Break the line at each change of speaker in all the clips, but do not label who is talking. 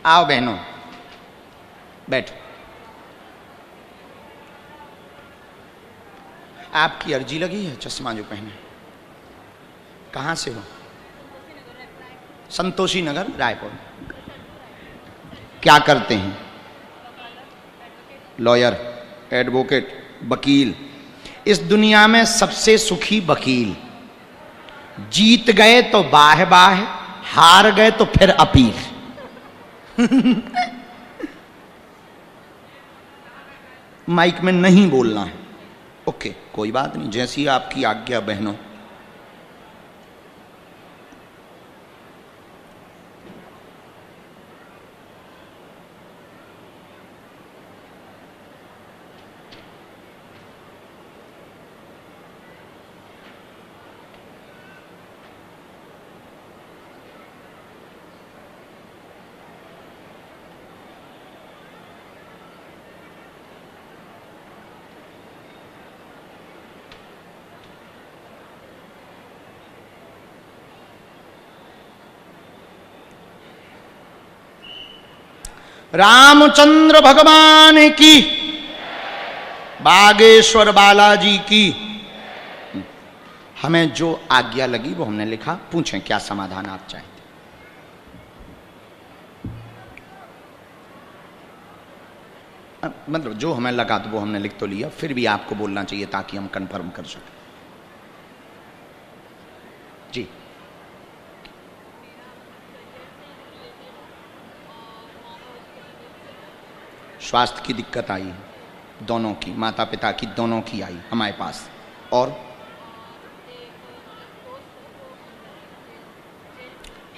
आओ बहनों, बैठो। आपकी अर्जी लगी है? चश्मा जो पहने, कहाँ से हो? संतोषी नगर, रायपुर। क्या करते हैं? लॉयर, एडवोकेट, वकील। इस दुनिया में सबसे सुखी वकील। जीत गए तो बाह बाह, हार गए तो फिर अपील। माइक में नहीं बोलना है। ओके, कोई बात नहीं, जैसी आपकी आज्ञा बहनों। रामचंद्र भगवान की, बागेश्वर बालाजी की। हमें जो आज्ञा लगी वो हमने लिखा। पूछें क्या समाधान आप चाहते? मतलब जो हमें लगा तो वो हमने लिख तो लिया, फिर भी आपको बोलना चाहिए ताकि हम कंफर्म कर सकें। जी, स्वास्थ्य की दिक्कत आई है दोनों की, माता पिता की दोनों की आई हमारे पास। और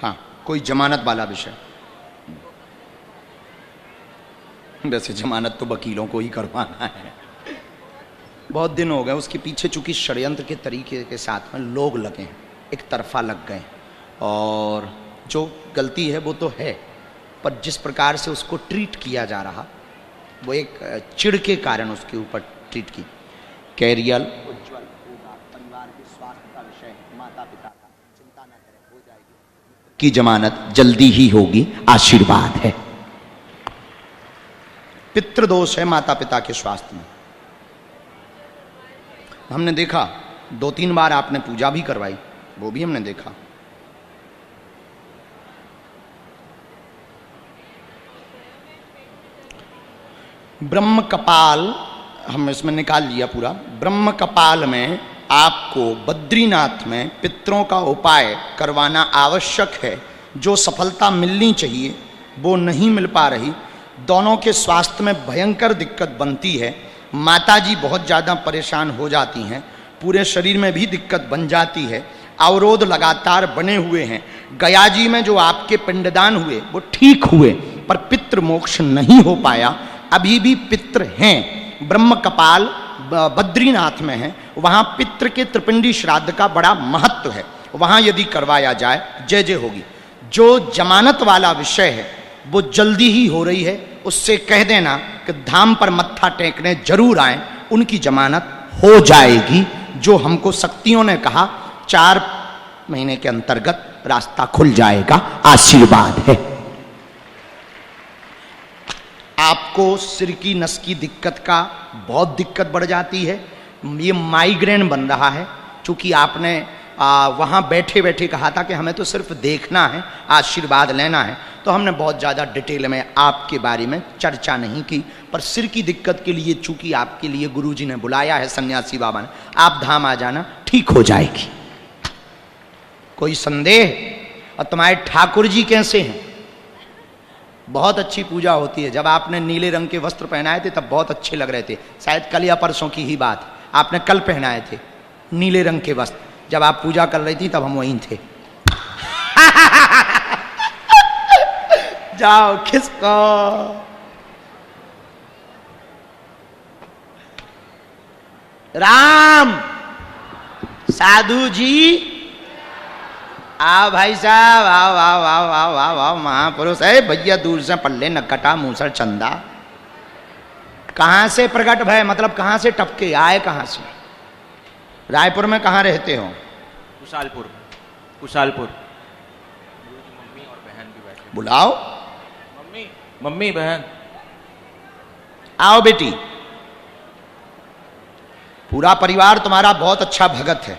हाँ, कोई जमानत वाला विषय। वैसे जमानत तो वकीलों को ही करवाना है। बहुत दिन हो गए उसके पीछे, चूंकि षड्यंत्र के तरीके के साथ में लोग लगे, एक तरफा लग गए। और जो गलती है वो तो है, पर जिस प्रकार से उसको ट्रीट किया जा रहा, वो एक चिढ़ के कारण उसके ऊपर ट्रीट की। कैरियर उज्जवल होगा, परिवार के स्वास्थ्य का विषय, माता पिता का, चिंता न करें, हो जाएगी। की जमानत जल्दी ही होगी, आशीर्वाद है। पितृदोष है माता पिता के स्वास्थ्य में। हमने देखा 2-3 बार आपने पूजा भी करवाई, वो भी हमने देखा। ब्रह्म कपाल हम इसमें निकाल लिया पूरा। ब्रह्म कपाल में आपको बद्रीनाथ में पितरों का उपाय करवाना आवश्यक है। जो सफलता मिलनी चाहिए वो नहीं मिल पा रही। दोनों के स्वास्थ्य में भयंकर दिक्कत बनती है। माताजी बहुत ज़्यादा परेशान हो जाती हैं, पूरे शरीर में भी दिक्कत बन जाती है। अवरोध लगातार बने हुए हैं। गया जी में जो आपके पिंडदान हुए वो ठीक हुए, पर पितृ मोक्ष नहीं हो पाया। अभी भी पितृ हैं। ब्रह्म कपाल बद्रीनाथ में है, वहाँ पितृ के त्रिपिंडी श्राद्ध का बड़ा महत्व है। वहाँ यदि करवाया जाए जय जय होगी। जो जमानत वाला विषय है वो जल्दी ही हो रही है, उससे कह देना कि धाम पर मत्था टेकने जरूर आए, उनकी जमानत हो जाएगी। जो हमको शक्तियों ने कहा 4 महीने के अंतर्गत रास्ता खुल जाएगा, आशीर्वाद है। आपको सिर की नस की दिक्कत का बहुत दिक्कत बढ़ जाती है। ये माइग्रेन बन रहा है। चूंकि आपने वहाँ बैठे बैठे कहा था कि हमें तो सिर्फ देखना है, आशीर्वाद लेना है, तो हमने बहुत ज़्यादा डिटेल में आपके बारे में चर्चा नहीं की। पर सिर की दिक्कत के लिए चूंकि आपके लिए गुरुजी ने बुलाया है, सन्यासी बाबा ने, आप धाम आ जाना, ठीक हो जाएगी। कोई संदेह? और तुम्हारे ठाकुर जी कैसे हैं? बहुत अच्छी पूजा होती है। जब आपने नीले रंग के वस्त्र पहनाए थे तब बहुत अच्छे लग रहे थे। शायद कल या परसों की ही बात, आपने कल पहनाए थे नीले रंग के वस्त्र। जब आप पूजा कर रही थी तब हम वहीं थे। जाओ खिसको। राम साधु जी, आओ भाई साहब, आओ आओ आओ आओ आओ आओ। महापुरुष है भैया, दूर से पल्ले नकटा मूसर चंदा। कहाँ से प्रकट भय, मतलब कहाँ से टपके आए? कहाँ से? रायपुर में कहाँ रहते हो?
कुशालपुर। मम्मी और बहन भी बैठे।
बुलाओ।
मम्मी मम्मी बहन।
आओ बेटी। पूरा परिवार तुम्हारा बहुत अच्छा भगत है,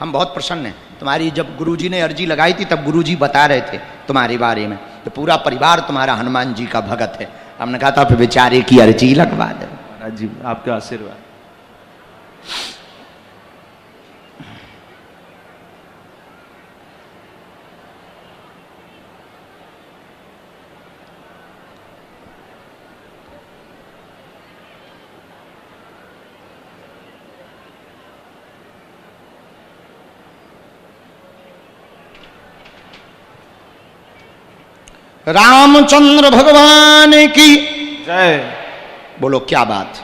हम बहुत प्रसन्न हैं। तुम्हारी जब गुरुजी ने अर्जी लगाई थी तब गुरुजी बता रहे थे तुम्हारे बारे में, तो पूरा परिवार तुम्हारा हनुमान जी का भगत है। हमने कहा था फिर बेचारे की अर्जी लगवा दे।
महाराज जी आपका आशीर्वाद।
रामचंद्र भगवान की
जय।
बोलो क्या बात।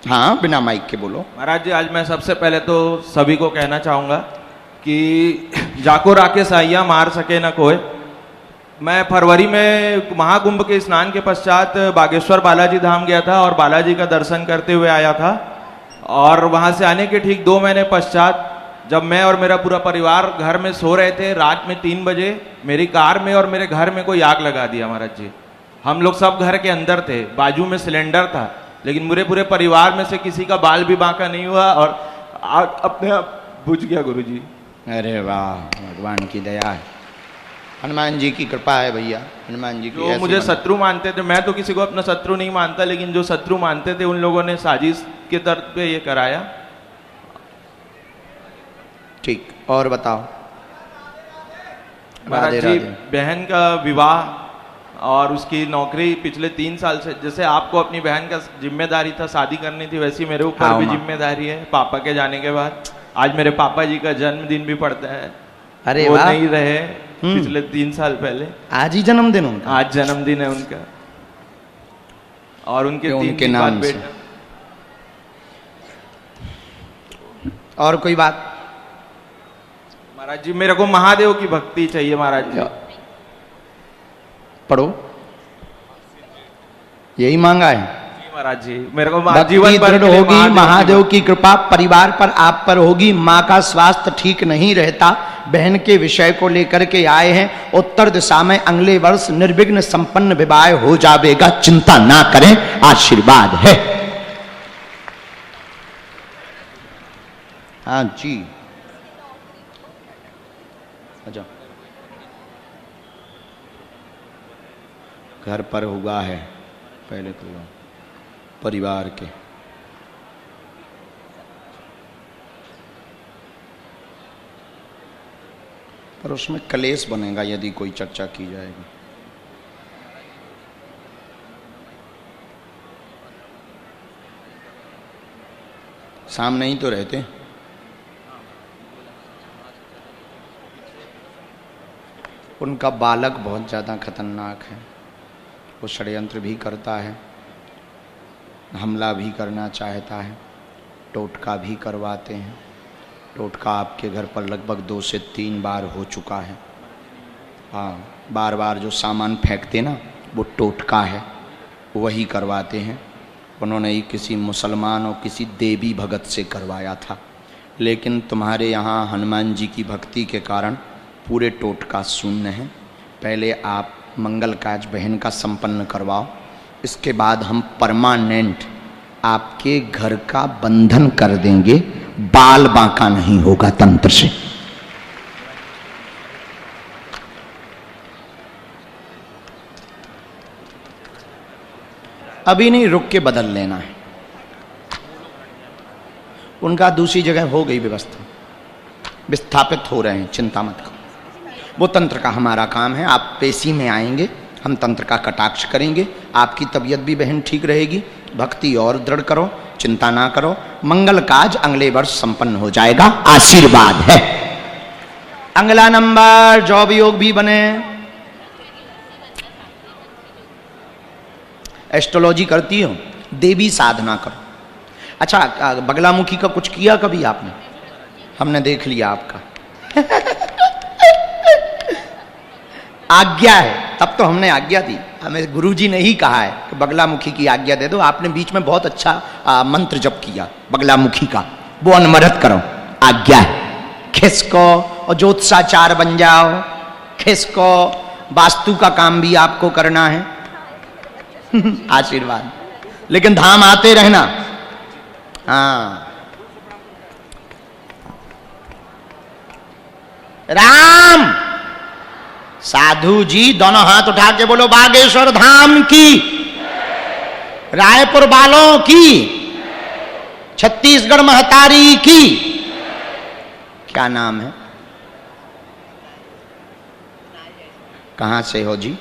हाँ बिना माइक के बोलो।
महाराज जी आज मैं सबसे पहले तो सभी को कहना चाहूंगा कि जाको राके साइया मार सके न कोई। मैं फरवरी में महाकुंभ के स्नान के पश्चात बागेश्वर बालाजी धाम गया था और बालाजी का दर्शन करते हुए आया था। और वहां से आने के ठीक 2 महीने पश्चात जब मैं और मेरा पूरा परिवार घर में सो रहे थे, रात में 3 बजे मेरी कार में और मेरे घर में कोई आग लगा दिया महाराज जी। हम लोग सब घर के अंदर थे, बाजू में सिलेंडर था, लेकिन मेरे पूरे परिवार में से किसी का बाल भी बांका नहीं हुआ और आग अपने आप बुझ गया गुरुजी।
अरे वाह, भगवान की दया है, हनुमान जी की कृपा है भैया। हनुमान जी की
जो मुझे शत्रु मानते थे, मैं तो किसी को अपना शत्रु नहीं मानता, लेकिन जो शत्रु मानते थे उन लोगों ने साजिश के तर्ज पे ये कराया।
ठीक, और बताओ।
महाराज जी बहन का विवाह और उसकी नौकरी पिछले 3 साल से, जैसे आपको अपनी बहन का जिम्मेदारी था शादी करनी थी, वैसी मेरे ऊपर भी जिम्मेदारी है पापा के जाने के बाद। आज मेरे पापा जी का जन्मदिन भी पड़ता है।
अरे
वो
वाह।
नहीं रहे पिछले 3 साल पहले।
आज ही जन्मदिन उनका?
आज जन्मदिन है उनका और उनके 3
नाम से।
बेटा।
और कोई बात?
महाराज जी मेरे को महादेव की भक्ति चाहिए महाराज जी।
पढ़ो, यही मांगा है
महाराज जी। मेरे को
भक्ति दृढ़ होगी, महादेव की कृपा परिवार पर आप पर होगी। माँ का स्वास्थ्य ठीक नहीं रहता, बहन के विषय को लेकर के आए हैं। उत्तर दिशा में अगले वर्ष निर्विघ्न संपन्न विवाह हो जाएगा, चिंता ना करें, आशीर्वाद है। हाँ जी, अच्छा घर पर हुआ है पहले तो परिवार के। पर उसमें कलेश बनेगा यदि कोई चर्चा की जाएगी। सामने ही तो रहते। उनका बालक बहुत ज़्यादा खतरनाक है, वो षड्यंत्र भी करता है, हमला भी करना चाहता है, टोटका भी करवाते हैं। टोटका आपके घर पर लगभग 2 से 3 बार हो चुका है। हाँ, बार बार जो सामान फेंकते ना वो टोटका है, वही करवाते हैं। उन्होंने ही किसी मुसलमान और किसी देवी भगत से करवाया था, लेकिन तुम्हारे यहाँ हनुमान जी की भक्ति के कारण पूरे टोटका शून्य है। पहले आप मंगल काज बहन का संपन्न करवाओ, इसके बाद हम परमानेंट आपके घर का बंधन कर देंगे, बाल बांका नहीं होगा तंत्र से। अभी नहीं, रुक के बदल लेना है। उनका दूसरी जगह हो गई व्यवस्था, विस्थापित हो रहे हैं, चिंता मत करो। वो तंत्र का हमारा काम है। आप पेशी में आएंगे, हम तंत्र का कटाक्ष करेंगे, आपकी तबीयत भी बहन ठीक रहेगी। भक्ति और दृढ़ करो, चिंता ना करो, मंगल काज अगले वर्ष संपन्न हो जाएगा, आशीर्वाद है। अगला नंबर जॉब योग भी बने। एस्ट्रोलॉजी करती हो, देवी साधना करो। अच्छा, बगलामुखी का कुछ किया कभी आपने? हमने देख लिया आपका। आज्ञा है, तब तो हमने आज्ञा दी। हमें गुरुजी ने ही कहा है कि बगलामुखी की आज्ञा दे दो। आपने बीच में बहुत अच्छा मंत्र जप किया बगलामुखी का, वो अनवरत करो, आज्ञा है। खिसको और ज्योतिषाचार बन जाओ, खिसको वास्तु का काम भी आपको करना है। आशीर्वाद, लेकिन धाम आते रहना। हाँ, राम साधु जी दोनों हाथ उठा के बोलो बागेश्वर धाम की, रायपुर वालों की, छत्तीसगढ़ महतारी की। क्या नाम है? कहां से हो जी?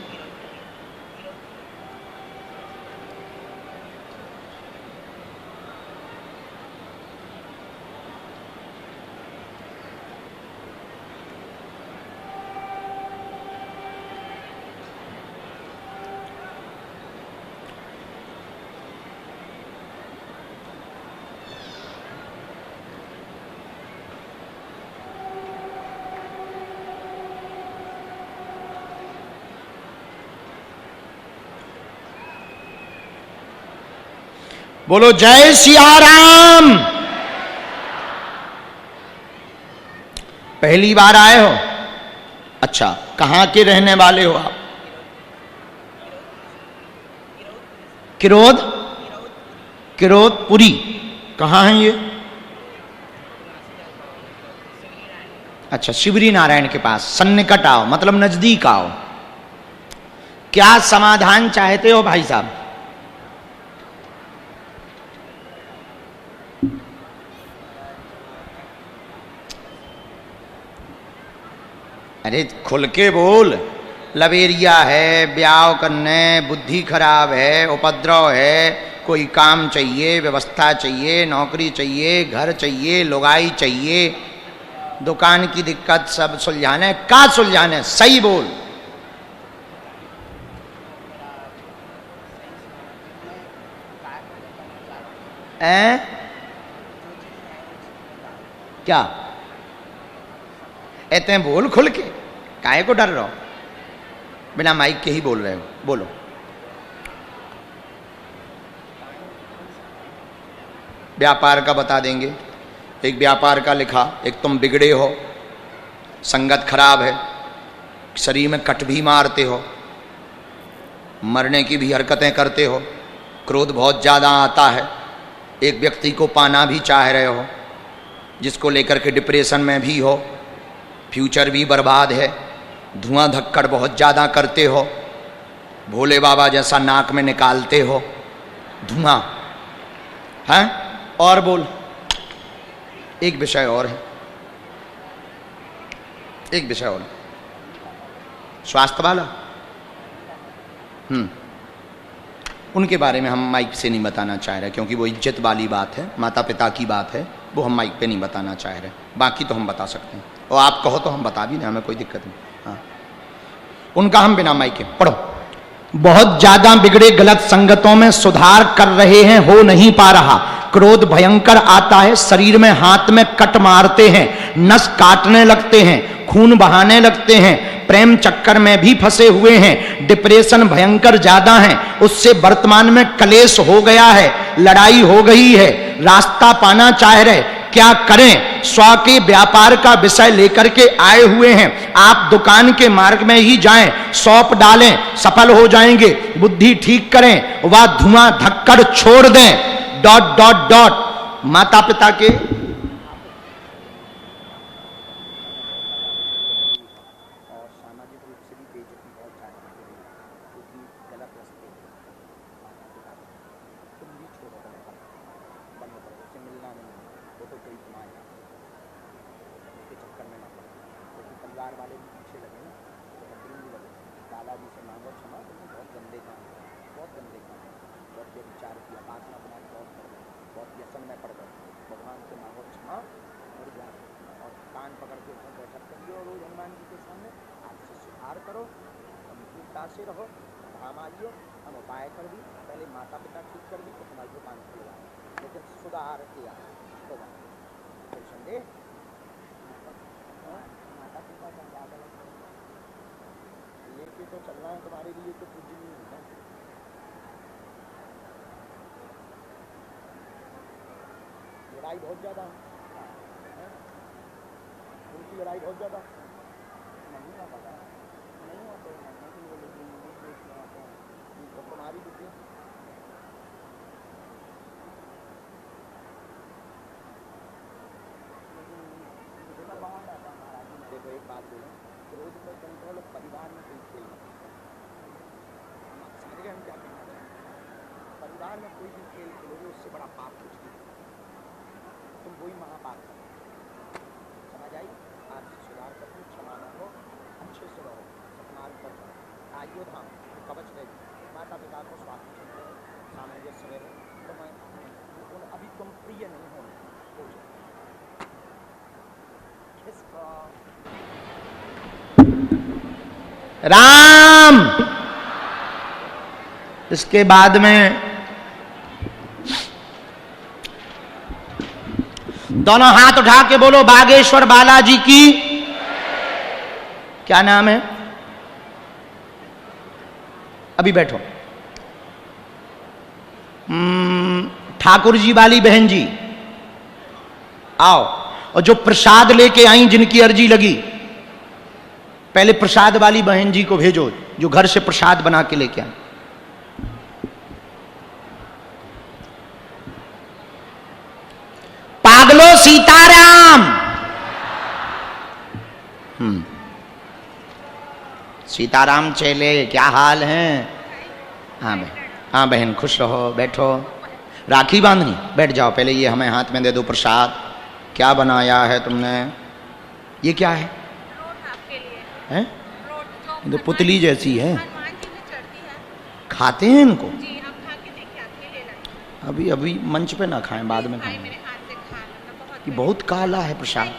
बोलो जय सिया राम। पहली बार आए हो? अच्छा, कहां के रहने वाले हो आप? किरोद, किरोदपुरी कहां है ये? अच्छा, शिवरी नारायण के पास। सन्निकट आओ, मतलब नजदीक आओ। क्या समाधान चाहते हो भाई साहब? अरे खुल के बोल। लवेरिया है, ब्याह करने, बुद्धि खराब है, उपद्रव है, कोई काम चाहिए, व्यवस्था चाहिए, नौकरी चाहिए, घर चाहिए, लुगाई चाहिए, दुकान की दिक्कत सब सुलझाने। का सुलझाने? सही बोल। क्या ऐते बोल खुल के, काहे को डर रहे हो? बिना माइक के ही बोल रहे हो, बोलो। व्यापार का बता देंगे। एक व्यापार का लिखा, एक तुम बिगड़े हो, संगत खराब है, शरीर में कट भी मारते हो, मरने की भी हरकतें करते हो, क्रोध बहुत ज़्यादा आता है, एक व्यक्ति को पाना भी चाह रहे हो जिसको लेकर के डिप्रेशन में भी हो, फ्यूचर भी बर्बाद है, धुआं धक्कड़ बहुत ज़्यादा करते हो, भोले बाबा जैसा नाक में निकालते हो धुआं, हैं? और बोल, एक विषय और है, एक विषय और, स्वास्थ्य वाला। उनके बारे में हम माइक से नहीं बताना चाह रहे क्योंकि वो इज्जत वाली बात है, माता पिता की बात है, वो हम माइक पे नहीं बताना चाह रहे। बाकी तो हम बता सकते हैं, और आप कहो तो हम बता भी नहीं, हमें कोई दिक्कत नहीं। हाँ, उनका हम बिना माइक के। पढ़ो। बहुत ज्यादा बिगड़े गलत संगतों में सुधार कर रहे हैं, हो नहीं पा रहा। क्रोध भयंकर आता है, शरीर में हाथ में कट मारते हैं, नस काटने लगते हैं, खून बहाने लगते हैं, प्रेम चक्कर में भी फंसे हुए हैं, डिप्रेशन भयंकर ज्यादा है, उससे वर्तमान में कलेश हो गया है, लड़ाई हो गई है, रास्ता पाना चाह रहे, क्या करें? स्व के व्यापार का विषय लेकर के आए हुए हैं। आप दुकान के मार्ग में ही जाएं, सौंप डालें, सफल हो जाएंगे। बुद्धि ठीक करें, वह धुआं धक्कड़ छोड़ दें। ... माता पिता के से रहो, धाम आइयो, हम उपाय कर दी, पहले माता पिता ठीक कर दी तो तुम्हारी दुकान खुल जाए, लेकिन सुधार किया होगा। फिर संदेह माता पिता का क्या गलत लेके तो चलना है तुम्हारे लिए, तो पूज्य नहीं है। लड़ाई बहुत ज्यादा है, उनकी लड़ाई बहुत ज्यादा नहीं हो पाता, नहीं हो देखो एक बात बोलो, क्रोध पर कंट्रोल परिवार में कोई खेल मत खेलो। समझ गए हम क्या कहना चाहते हैं? परिवार में कोई भी खेल खेलोगे उससे बड़ा पाप कुछ नहीं, तुम वही महापाप करो। समझ आई? आपसे सुधार करो, क्षमा मांगो, अच्छे से रहो, सपनार्थ करो, आइयो धाम कवच रहे, माता पिता को स्वास्थ्य चिंता सामंजस्य रहे, तो मैं अभी तुम प्रिय नहीं हो राम। इसके बाद में दोनों हाथ उठा के बोलो बागेश्वर बालाजी की। क्या नाम है? अभी बैठो। ठाकुर जी वाली बहन जी आओ, और जो प्रसाद लेके आई जिनकी अर्जी लगी, पहले प्रसाद वाली बहन जी को भेजो जो घर से प्रसाद बना के लेके आए। पागलो सीताराम। सीताराम चेले क्या हाल है? हाँ बहन, हाँ बहन खुश रहो, बैठो। राखी बांधनी? बैठ जाओ, पहले ये हमें हाथ में दे दो प्रसाद। क्या बनाया है तुमने? ये क्या है? हैं? ये तो पुतली जैसी है। खाते हैं इनको? अभी अभी मंच पे ना खाएं, बाद में खाएं। कि बहुत काला है प्रसाद।